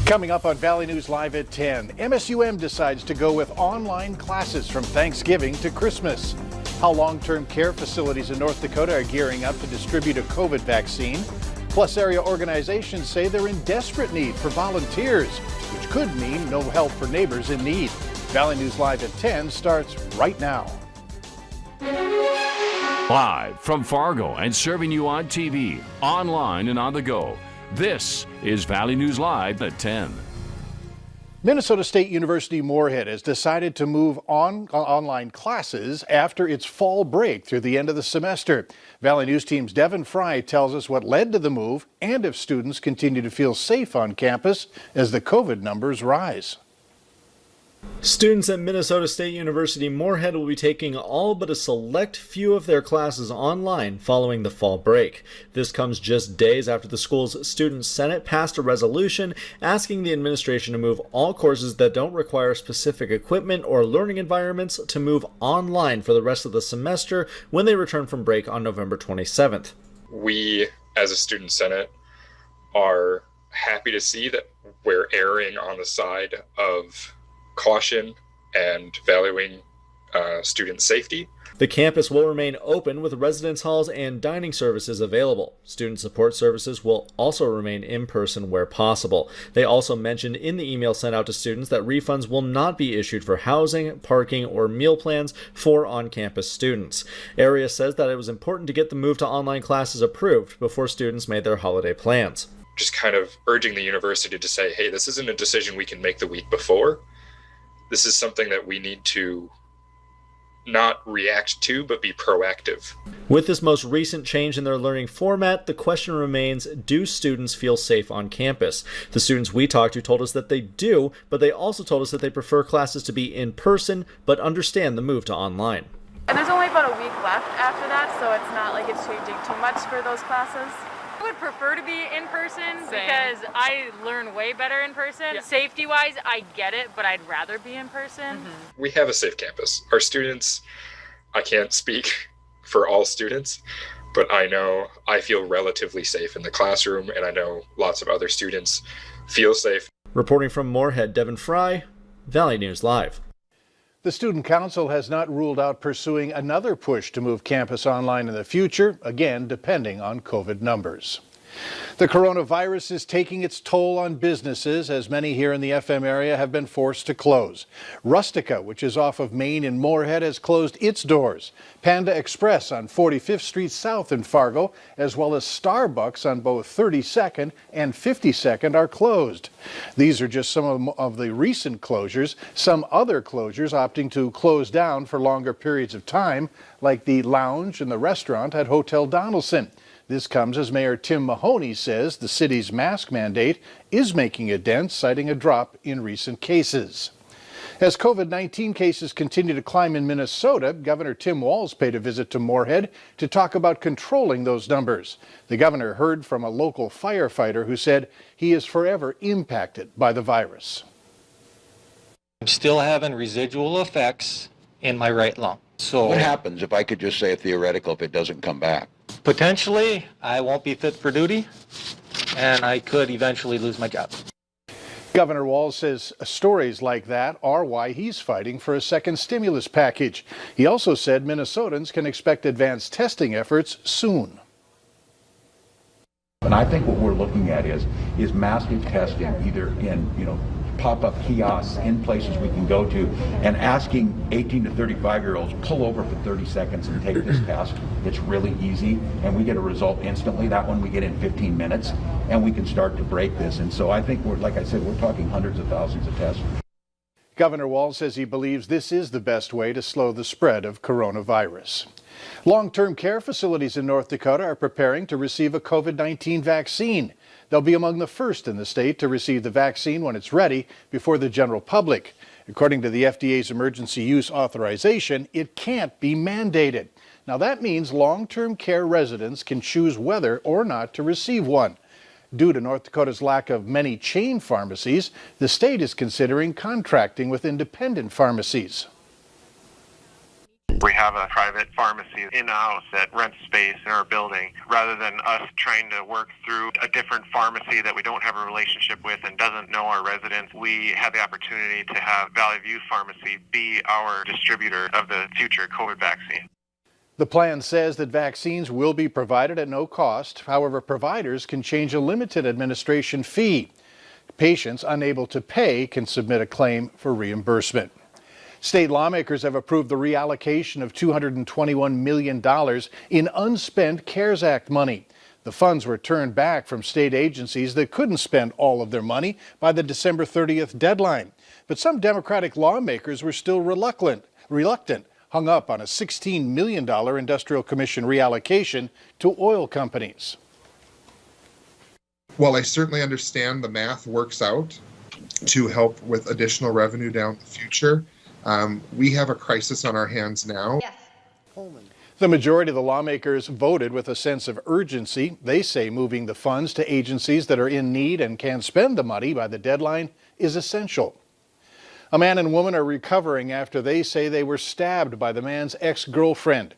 Coming up on Valley News Live at 10, MSUM decides to go with online classes from Thanksgiving to Christmas. How long-term care facilities in North Dakota are gearing up to distribute a COVID vaccine. Plus, area organizations say they're in desperate need for volunteers, which could mean no help for neighbors in need. Valley News Live at 10 starts right now. Live from Fargo and serving you on TV, online and on the go. This is Valley News Live at 10. Minnesota State University Moorhead has decided to move online classes after its fall break through the end of the semester. Valley News Team's Devin Fry tells us what led to the move and if students continue to feel safe on campus as the COVID numbers rise. Students at Minnesota State University Moorhead will be taking all but a select few of their classes online following the fall break. This comes just days after the school's Student Senate passed a resolution asking the administration to move all courses that don't require specific equipment or learning environments to move online for the rest of the semester when they return from break on November 27th. We, as a Student Senate, are happy to see that we're erring on the side of caution and valuing student safety. The campus will remain open with residence halls and dining services available. Student support services will also remain in person where possible. They also mentioned in the email sent out to students that refunds will not be issued for housing, parking, or meal plans for on-campus students. Area says that it was important to get the move to online classes approved before students made their holiday plans. Just kind of urging the university to say, hey, this isn't a decision we can make the week before. This is something that we need to not react to, but be proactive. With this most recent change in their learning format, the question remains, do students feel safe on campus? The students we talked to told us that they do, but they also told us that they prefer classes to be in person, but understand the move to online. And there's only about a week left after that, so it's not like it's changing too much for those classes. I would prefer to be in person because I learn way better in person. Yeah. Safety-wise, I get it, but I'd rather be in person. Mm-hmm. We have a safe campus. Our students, I can't speak for all students, but I know I feel relatively safe in the classroom, and I know lots of other students feel safe. Reporting from Moorhead, Devin Fry, Valley News Live. The Student Council has not ruled out pursuing another push to move campus online in the future, again depending on COVID numbers. The coronavirus is taking its toll on businesses as many here in the FM area have been forced to close. Rustica, which is off of Main in Moorhead, has closed its doors. Panda Express on 45th Street South in Fargo, as well as Starbucks on both 32nd and 52nd are closed. These are just some of the recent closures. Some other closures opting to close down for longer periods of time, like the lounge and the restaurant at Hotel Donaldson. This comes as Mayor Tim Mahoney says the city's mask mandate is making a dent, citing a drop in recent cases. As COVID-19 cases continue to climb in Minnesota, Governor Tim Walz paid a visit to Moorhead to talk about controlling those numbers. The governor heard from a local firefighter who said he is forever impacted by the virus. I'm still having residual effects in my right lung. So what happens if I could just say a theoretical if it doesn't come back? Potentially, I won't be fit for duty, and I could eventually lose my job. Governor Walz says stories like that are why he's fighting for a second stimulus package. He also said Minnesotans can expect advanced testing efforts soon. And I think what we're looking at is massive testing, either in, pop-up kiosks in places we can go to, and asking 18 to 35-year-olds, pull over for 30 seconds and take this test. It's really easy, and we get a result instantly. That one we get in 15 minutes, and we can start to break this. And so I think like I said, we're talking hundreds of thousands of tests. Governor Walz says he believes this is the best way to slow the spread of coronavirus. Long-term care facilities in North Dakota are preparing to receive a COVID-19 vaccine. They'll be among the first in the state to receive the vaccine when it's ready before the general public. According to the FDA's emergency use authorization, it can't be mandated. Now that means long-term care residents can choose whether or not to receive one. Due to North Dakota's lack of many chain pharmacies, the state is considering contracting with independent pharmacies. We have a private pharmacy in-house that rents space in our building. Rather than us trying to work through a different pharmacy that we don't have a relationship with and doesn't know our residents, we have the opportunity to have Valley View Pharmacy be our distributor of the future COVID vaccine. The plan says that vaccines will be provided at no cost. However, providers can change a limited administration fee. Patients unable to pay can submit a claim for reimbursement. State lawmakers have approved the reallocation of $221 million in unspent CARES Act money. The funds were turned back from state agencies that couldn't spend all of their money by the December 30th deadline. But some Democratic lawmakers were still reluctant, hung up on a $16 million Industrial Commission reallocation to oil companies. While I certainly understand the math works out to help with additional revenue down the future, we have a crisis on our hands now. Yes. The majority of the lawmakers voted with a sense of urgency. They say moving the funds to agencies that are in need and can spend the money by the deadline is essential. A man and woman are recovering after they say they were stabbed by the man's ex-girlfriend.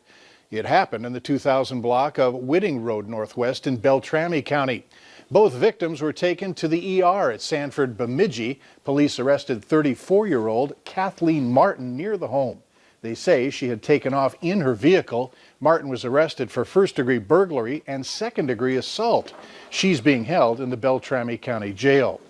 It happened in the 2000 block of Whitting Road Northwest in Beltrami County. Both victims were taken to the ER at Sanford Bemidji. Police arrested 34-year-old Kathleen Martin near the home. They say she had taken off in her vehicle. Martin was arrested for first-degree burglary and second-degree assault. She's being held in the Beltrami County Jail.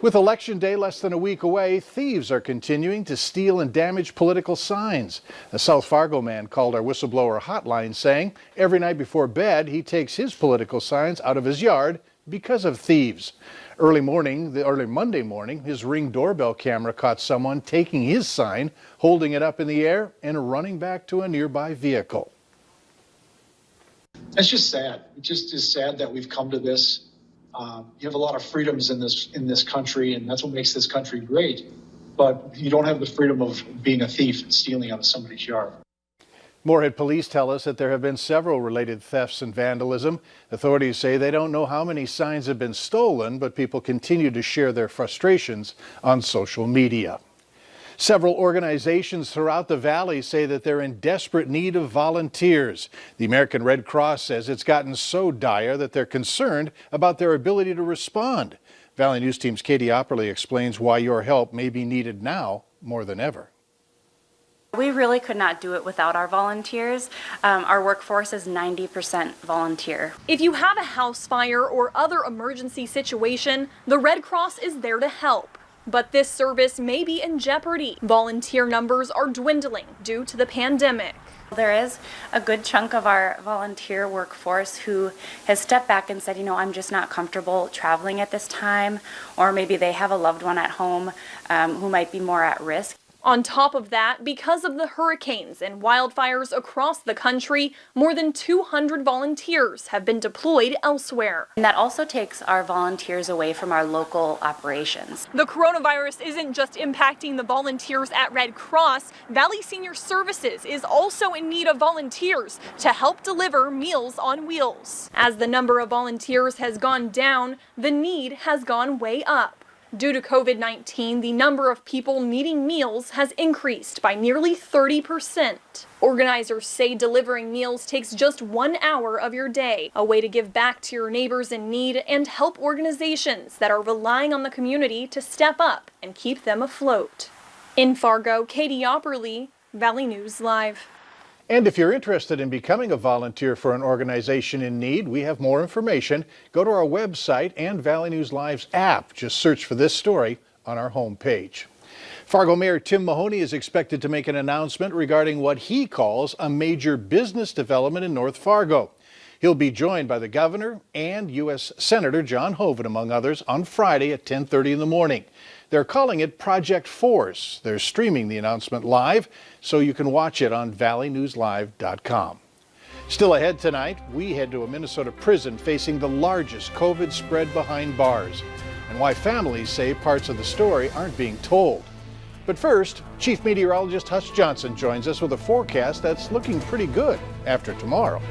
With Election Day less than a week away, thieves are continuing to steal and damage political signs. A South Fargo man called our whistleblower hotline saying every night before bed he takes his political signs out of his yard because of thieves. Early Monday morning, his Ring doorbell camera caught someone taking his sign, holding it up in the air, and running back to a nearby vehicle. It's just sad. It just is sad that we've come to this. You have a lot of freedoms in this country, and that's what makes this country great. But you don't have the freedom of being a thief and stealing out of somebody's yard. Moorhead police tell us that there have been several related thefts and vandalism. Authorities say they don't know how many signs have been stolen, but people continue to share their frustrations on social media. Several organizations throughout the valley say that they're in desperate need of volunteers. The American Red Cross says it's gotten so dire that they're concerned about their ability to respond. Valley News Team's Katie Opperly explains why your help may be needed now more than ever. We really could not do it without our volunteers. Our workforce is 90% volunteer. If you have a house fire or other emergency situation, the Red Cross is there to help. But this service may be in jeopardy. Volunteer numbers are dwindling due to the pandemic. There is a good chunk of our volunteer workforce who has stepped back and said, I'm just not comfortable traveling at this time, or maybe they have a loved one at home who might be more at risk. On top of that, because of the hurricanes and wildfires across the country, more than 200 volunteers have been deployed elsewhere. And that also takes our volunteers away from our local operations. The coronavirus isn't just impacting the volunteers at Red Cross. Valley Senior Services is also in need of volunteers to help deliver Meals on Wheels. As the number of volunteers has gone down, the need has gone way up. Due to COVID-19, the number of people needing meals has increased by nearly 30%. Organizers say delivering meals takes just 1 hour of your day, a way to give back to your neighbors in need and help organizations that are relying on the community to step up and keep them afloat. In Fargo, Katie Opperly, Valley News Live. And if you're interested in becoming a volunteer for an organization in need, we have more information. Go to our website and Valley News Live's app. Just search for this story on our homepage. Fargo Mayor Tim Mahoney is expected to make an announcement regarding what he calls a major business development in North Fargo. He'll be joined by the governor and U.S. Senator John Hoeven, among others, on Friday at 10:30 in the morning. They're calling it Project Force. They're streaming the announcement live, so you can watch it on valleynewslive.com. Still ahead tonight, we head to a Minnesota prison facing the largest COVID spread behind bars, and why families say parts of the story aren't being told. But first, Chief Meteorologist Hush Johnson joins us with a forecast that's looking pretty good after tomorrow.